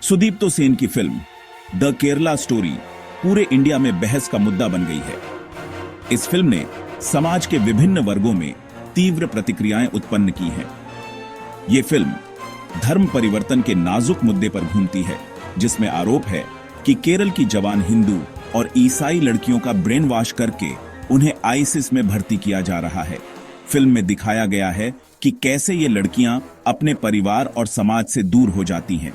सुदीप्तो सेन की film the Kerala story पूरे India में बहस का मुद्दा बन गई है। इस फिल्म ने समाज के विभिन्न वर्गों में तीव्र प्रतिक्रियाएं उत्पन्न की हैं। ये फिल्म धर्म परिवर्तन के नाजुक मुद्दे पर घूमती है, जिसमें आरोप है कि केरल की जवान हिंदू और ईसाई लड़कियों का ब्रेन वॉश करके उन्हें आईसिस में भर्ती किया जा रहा है। फिल्म में दिखाया गया है कि कैसे ये लड़कियां अपने परिवार और समाज से दूर हो जाती हैं।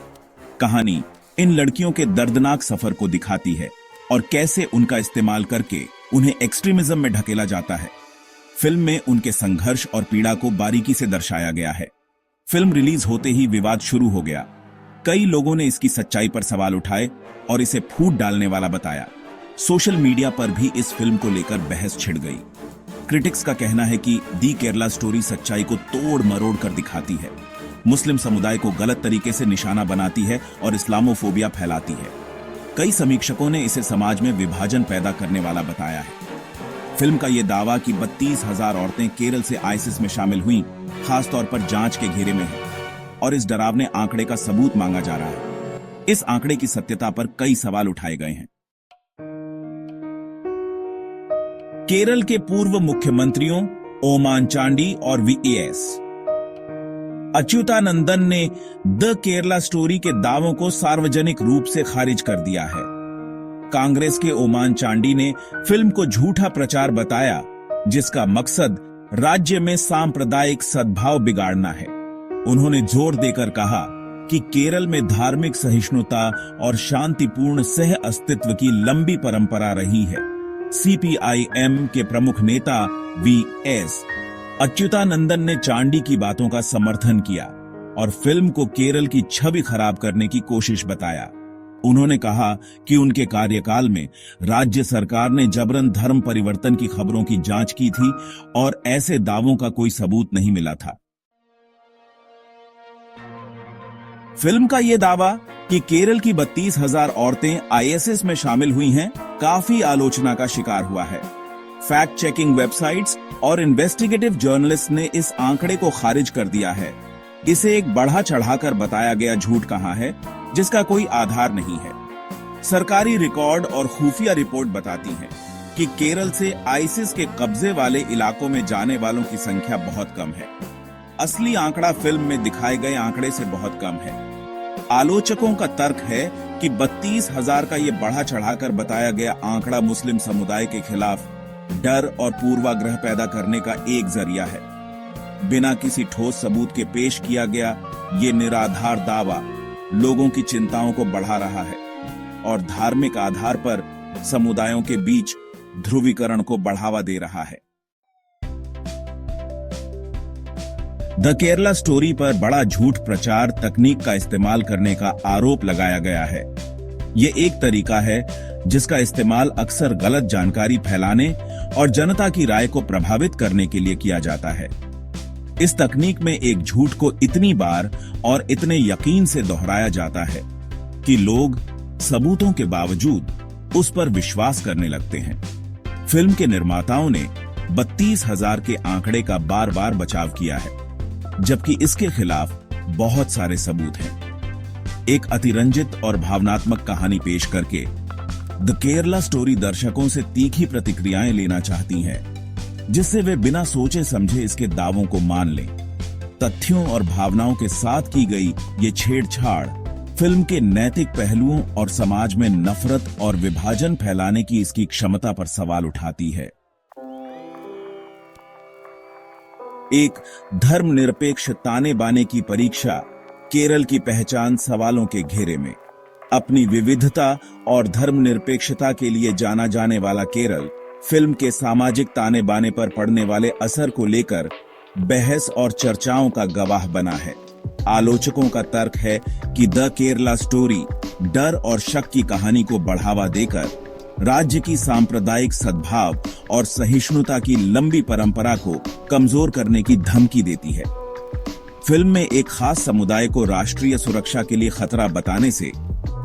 कहानी इन लड़कियों के दर्दनाक सफर को दिखाती है और कैसे उनका इस्तेमाल करके उन्हें एक्सट्रीमिज्म में ढकेला जाता है। फिल्म में उनके संघर्ष और पीड़ा को बारीकी से दर्शाया गया है। फिल्म रिलीज होते ही विवाद शुरू हो गया। कई लोगों ने इसकी सच्चाई पर सवाल उठाए और इसे फूट डालने वाला बताया। सोशल मीडिया पर भी इस फिल्म को लेकर बहस छिड़ गई। क्रिटिक्स का कहना है कि दी केरला स्टोरी सच्चाई को तोड़ मरोड़ कर दिखाती है, मुस्लिम समुदाय को गलत तरीके से निशाना बनाती है और इस्लामोफोबिया फैलाती है। कई समीक्षकों ने इसे समाज में विभाजन पैदा करने वाला बताया है। फिल्म का यह दावा कि 32,000 औरतें केरल से आईसिस में शामिल हुईं, खासतौर पर जांच के घेरे में है और इस डरावने आंकड़े का सबूत मांगा जा रहा है। इस आंकड़े की सत्यता पर कई सवाल उठाए गए हैं। केरल के पूर्व मुख्यमंत्रियों ओमान चांडी और वीएस अच्युतानंदन ने द केरला स्टोरी के दावों को सार्वजनिक रूप से खारिज कर दिया है। कांग्रेस के ओमान चांडी ने फिल्म को झूठा प्रचार बताया, जिसका मकसद राज्य में सांप्रदायिक सद्भाव बिगाड़ना है। उन्होंने जोर देकर कहा कि केरल में धार्मिक सहिष्णुता और शांतिपूर्ण सह अस्तित्व की लंबी परंपरा रही है। सीपीआईएम के प्रमुख नेता वीएस अच्युतानंदन ने चांडी की बातों का समर्थन किया और फिल्म को केरल की छवि खराब करने की कोशिश बताया। उन्होंने कहा कि उनके कार्यकाल में राज्य सरकार ने जबरन धर्म परिवर्तन की खबरों की जांच की थी और ऐसे दावों का कोई सबूत नहीं मिला था। फिल्म का यह दावा कि केरल की 32,000 औरतें आईएसएस में शामिल हुई हैं, काफी आलोचना का शिकार हुआ है। फैक्ट चेकिंग वेबसाइट्स और इन्वेस्टिगेटिव जर्नलिस्ट ने इस आंकड़े को खारिज कर दिया है। इसे एक बढ़ा चढ़ाकर बताया गया झूठ कहा है, जिसका कोई आधार नहीं है। सरकारी रिकॉर्ड और खुफिया रिपोर्ट बताती हैं कि केरल से आईसिस के कब्जे वाले इलाकों में जाने वालों की संख्या बहुत कम है। असली आंकड़ा फिल्म में दिखाए गए आंकड़े से बहुत कम है। आलोचकों का तर्क है कि 32,000 का यह बढ़ा चढ़ाकर बताया गया आंकड़ा मुस्लिम समुदाय के खिलाफ डर और पूर्वाग्रह पैदा करने का एक जरिया है। बिना किसी ठोस सबूत के पेश किया गया ये निराधार दावा लोगों की चिंताओं को बढ़ा रहा है और धार्मिक आधार पर समुदायों के बीच ध्रुवीकरण को बढ़ावा दे रहा है। द केरला स्टोरी पर बड़ा झूठ प्रचार तकनीक का इस्तेमाल करने का आरोप लगाया गया है। ये एक तरीका है जिसका इस्तेमाल अक्सर गलत जानकारी फैलाने और जनता की राय को प्रभावित करने के लिए किया जाता है। इस तकनीक में एक झूठ को इतनी बार और इतने यकीन से दोहराया जाता है कि लोग सबूतों के बावजूद उस पर विश्वास करने लगते हैं। फिल्म के निर्माताओं ने 32,000 के आंकड़े का बार बार बचाव किया है, जबकि इसके खिलाफ बहुत सारे सबूत हैं। एक अतिरंजित और भावनात्मक कहानी पेश करके द केरला स्टोरी दर्शकों से तीखी प्रतिक्रियाएं लेना चाहती है, जिससे वे बिना सोचे समझे इसके दावों को मान लें। तथ्यों और भावनाओं के साथ की गई ये छेड़छाड़ फिल्म के नैतिक पहलुओं और समाज में नफरत और विभाजन फैलाने की इसकी क्षमता पर सवाल उठाती है। एक धर्मनिरपेक्ष ताने बाने की परीक्षा, केरल की पहचान सवालों के घेरे में। अपनी विविधता और धर्मनिरपेक्षता के लिए जाना जाने वाला केरल फिल्म के सामाजिक ताने बाने पर पड़ने वाले असर को लेकर बहस और चर्चाओं का गवाह बना है। आलोचकों का तर्क है कि द केरला स्टोरी डर और शक की कहानी को बढ़ावा देकर राज्य की सांप्रदायिक सद्भाव और सहिष्णुता की लंबी परंपरा को कमजोर करने की धमकी देती है। फिल्म में एक खास समुदाय को राष्ट्रीय सुरक्षा के लिए खतरा बताने से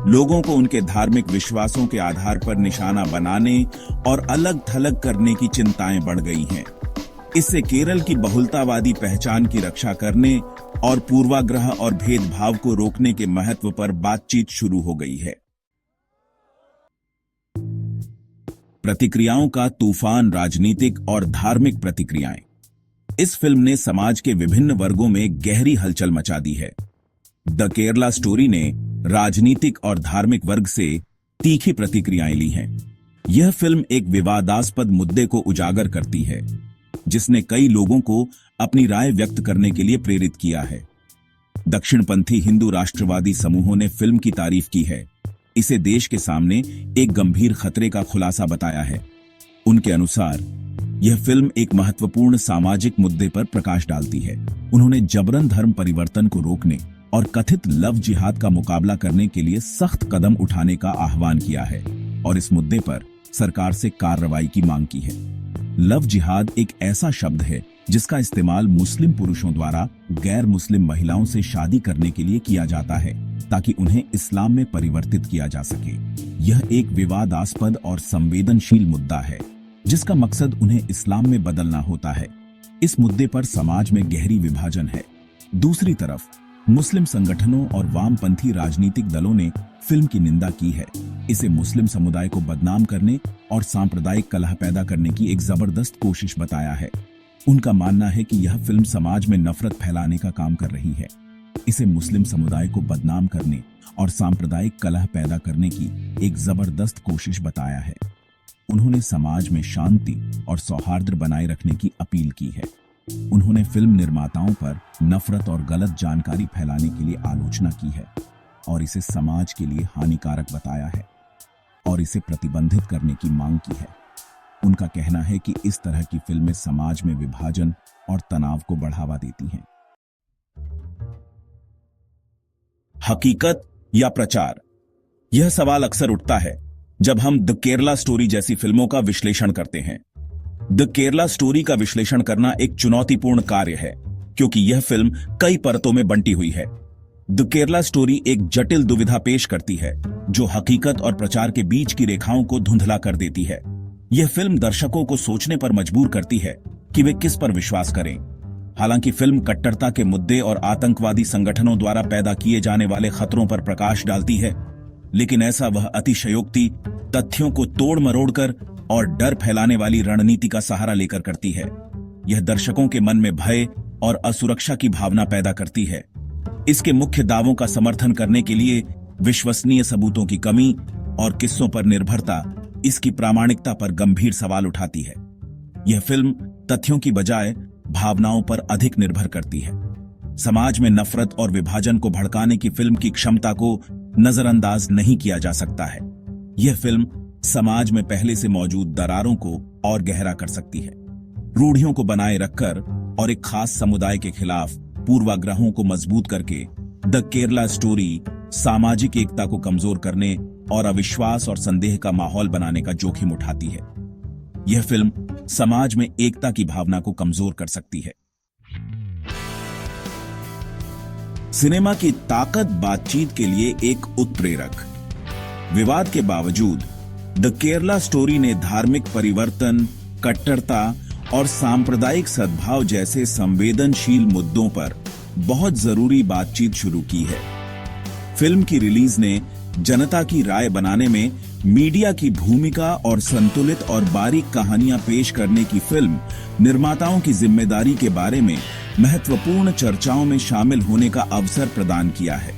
लोगों को उनके धार्मिक विश्वासों के आधार पर निशाना बनाने और अलग थलग करने की चिंताएं बढ़ गई हैं। इससे केरल की बहुलतावादी पहचान की रक्षा करने और पूर्वाग्रह और भेदभाव को रोकने के महत्व पर बातचीत शुरू हो गई है। प्रतिक्रियाओं का तूफान, राजनीतिक और धार्मिक प्रतिक्रियाएं। इस फिल्म ने समाज के विभिन्न वर्गों में गहरी हलचल मचा दी है। द केरला स्टोरी ने राजनीतिक और धार्मिक वर्ग से तीखी प्रतिक्रियाएं ली हैं। यह फिल्म एक विवादास्पद मुद्दे को उजागर करती है, जिसने कई लोगों को अपनी राय व्यक्त करने के लिए प्रेरित किया है। दक्षिणपंथी हिंदू राष्ट्रवादी समूहों ने फिल्म की तारीफ की है, इसे देश के सामने एक गंभीर खतरे का खुलासा बताया है। उनके अनुसार यह फिल्म एक महत्वपूर्ण सामाजिक मुद्दे पर प्रकाश डालती है। उन्होंने जबरन धर्म परिवर्तन को रोकने और कथित लव जिहाद का मुकाबला करने के लिए सख्त कदम उठाने का आह्वान किया है और इस मुद्दे पर सरकार से कार्रवाई की मांग की है। लव जिहाद एक ऐसा शब्द है जिसका इस्तेमाल मुस्लिम पुरुषों द्वारा गैर मुस्लिम महिलाओं से शादी करने के लिए किया जाता है ताकि उन्हें इस्लाम में परिवर्तित किया जा सके। यह एक विवादास्पद और संवेदनशील मुद्दा है जिसका मकसद उन्हें इस्लाम में बदलना होता है। इस मुद्दे पर समाज में गहरी विभाजन है। दूसरी तरफ मुस्लिम संगठनों और वामपंथी राजनीतिक दलों ने फिल्म की निंदा की है। इसे मुस्लिम समुदाय को बदनाम करने और सांप्रदायिक कलह पैदा करने की एक जबरदस्त कोशिश बताया है। उनका मानना है कि यह फिल्म समाज में नफरत फैलाने का काम कर रही है। इसे मुस्लिम समुदाय को बदनाम करने और सांप्रदायिक कलह पैदा करने की एक जबरदस्त कोशिश बताया है। उन्होंने समाज में शांति और सौहार्द बनाए रखने की अपील की है। उन्होंने फिल्म निर्माताओं पर नफरत और गलत जानकारी फैलाने के लिए आलोचना की है और इसे समाज के लिए हानिकारक बताया है और इसे प्रतिबंधित करने की मांग की है। उनका कहना है कि इस तरह की फिल्में समाज में विभाजन और तनाव को बढ़ावा देती हैं। हकीकत या प्रचार, यह सवाल अक्सर उठता है जब हम द केरला स्टोरी जैसी फिल्मों का विश्लेषण करते हैं। द केरला स्टोरी का विश्लेषण करना एक चुनौतीपूर्ण कार्य है क्योंकि यह फिल्म कई परतों में बंटी हुई है। द केरला स्टोरी एक जटिल दुविधा पेश करती है जो हकीकत और प्रचार के बीच की रेखाओं को धुंधला कर देती है। यह फिल्म दर्शकों को सोचने पर मजबूर करती है कि वे किस पर विश्वास करें। हालांकि फिल्म कट्टरता के मुद्दे और आतंकवादी संगठनों द्वारा पैदा किए जाने वाले खतरों पर प्रकाश डालती है, लेकिन ऐसा वह अतिशयोक्ति, तथ्यों को तोड़ मरोड़कर और डर फैलाने वाली रणनीति का सहारा लेकर करती है। यह दर्शकों के मन में भय और असुरक्षा की भावना पैदा करती है। इसके मुख्य दावों का समर्थन करने के लिए विश्वसनीय सबूतों की कमी और किस्सों पर निर्भरता इसकी प्रामाणिकता पर गंभीर सवाल उठाती है। यह फिल्म तथ्यों की बजाय भावनाओं पर अधिक निर्भर करती है। समाज में नफरत और विभाजन को भड़काने की फिल्म की क्षमता को नजरअंदाज नहीं किया जा सकता है। यह फिल्म समाज में पहले से मौजूद दरारों को और गहरा कर सकती है। रूढ़ियों को बनाए रखकर और एक खास समुदाय के खिलाफ पूर्वाग्रहों को मजबूत करके द केरला स्टोरी सामाजिक एकता को कमजोर करने और अविश्वास और संदेह का माहौल बनाने का जोखिम उठाती है। यह फिल्म समाज में एकता की भावना को कमजोर कर सकती है। सिनेमा की ताकत बातचीत के लिए एक उत्प्रेरक। विवाद के बावजूद द केरला स्टोरी ने धार्मिक परिवर्तन, कट्टरता और सांप्रदायिक सद्भाव जैसे संवेदनशील मुद्दों पर बहुत जरूरी बातचीत शुरू की है। फिल्म की रिलीज ने जनता की राय बनाने में मीडिया की भूमिका और संतुलित और बारीक कहानियां पेश करने की फिल्म निर्माताओं की जिम्मेदारी के बारे में महत्वपूर्ण चर्चाओं में शामिल होने का अवसर प्रदान किया है।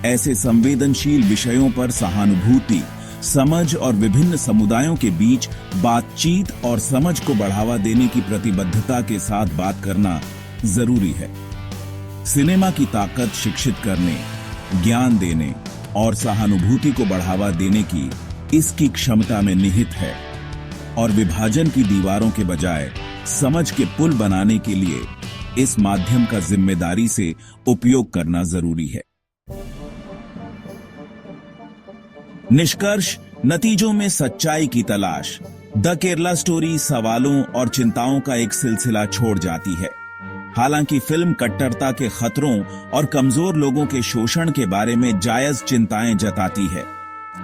ऐसे संवेदनशील विषयों पर सहानुभूति, समझ और विभिन्न समुदायों के बीच बातचीत और समझ को बढ़ावा देने की प्रतिबद्धता के साथ बात करना जरूरी है। सिनेमा की ताकत शिक्षित करने, ज्ञान देने और सहानुभूति को बढ़ावा देने की इसकी क्षमता में निहित है और विभाजन की दीवारों के बजाय समझ के पुल बनाने के लिए इस माध्यम का जिम्मेदारी से उपयोग करना जरूरी है। निष्कर्ष, नतीजों में सच्चाई की तलाश। द केरला स्टोरी सवालों और चिंताओं का एक सिलसिला छोड़ जाती है। हालांकि फिल्म कट्टरता के खतरों और कमजोर लोगों के शोषण के बारे में जायज चिंताएं जताती है,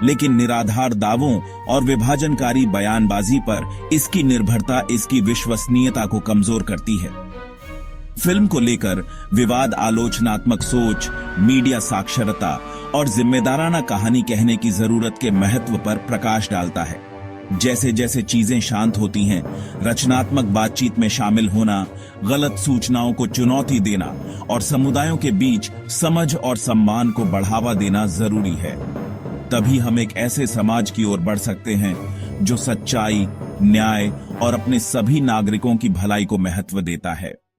लेकिन निराधार दावों और विभाजनकारी बयानबाजी पर इसकी निर्भरता इसकी विश्वसनीयता को कमजोर करती है। फिल्म को लेकर विवाद आलोचनात्मक सोच, मीडिया साक्षरता और जिम्मेदाराना कहानी कहने की जरूरत के महत्व पर प्रकाश डालता है। जैसे जैसे चीजें शांत होती हैं, रचनात्मक बातचीत में शामिल होना, गलत सूचनाओं को चुनौती देना और समुदायों के बीच समझ और सम्मान को बढ़ावा देना जरूरी है। तभी हम एक ऐसे समाज की ओर बढ़ सकते हैं जो सच्चाई, न्याय और अपने सभी नागरिकों की भलाई को महत्व देता है।